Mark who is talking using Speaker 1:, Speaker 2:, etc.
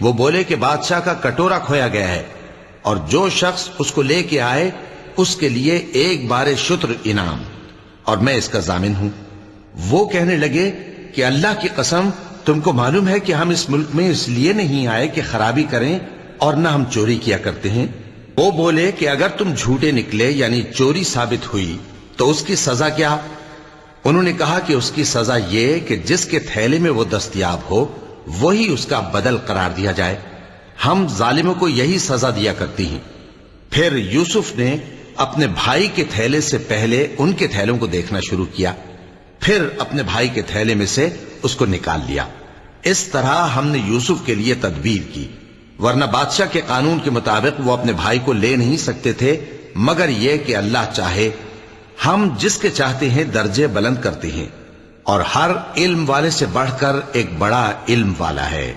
Speaker 1: وہ بولے کہ بادشاہ کا کٹورا کھویا گیا ہے اور جو شخص اس کو لے کے آئے اس کے لیے 1 بار شتر انعام، اور میں اس کا ضامن ہوں۔ وہ کہنے لگے کہ اللہ کی قسم تم کو معلوم ہے کہ ہم اس ملک میں اس لیے نہیں آئے کہ خرابی کریں اور نہ ہم چوری کیا کرتے ہیں۔ وہ بولے کہ اگر تم جھوٹے نکلے یعنی چوری ثابت ہوئی تو اس کی سزا کیا؟ انہوں نے کہا کہ اس کی سزا یہ کہ جس کے تھیلے میں وہ دستیاب ہو وہی اس کا بدل قرار دیا جائے، ہم ظالموں کو یہی سزا دیا کرتی ہیں۔ پھر یوسف نے اپنے بھائی کے تھیلے سے پہلے ان کے تھیلوں کو دیکھنا شروع کیا، پھر اپنے بھائی کے تھیلے میں سے اس کو نکال لیا۔ اس طرح ہم نے یوسف کے لیے تدبیر کی، ورنہ بادشاہ کے قانون کے مطابق وہ اپنے بھائی کو لے نہیں سکتے تھے مگر یہ کہ اللہ چاہے۔ ہم جس کے چاہتے ہیں درجے بلند کرتے ہیں، اور ہر علم والے سے بڑھ کر ایک بڑا علم والا ہے۔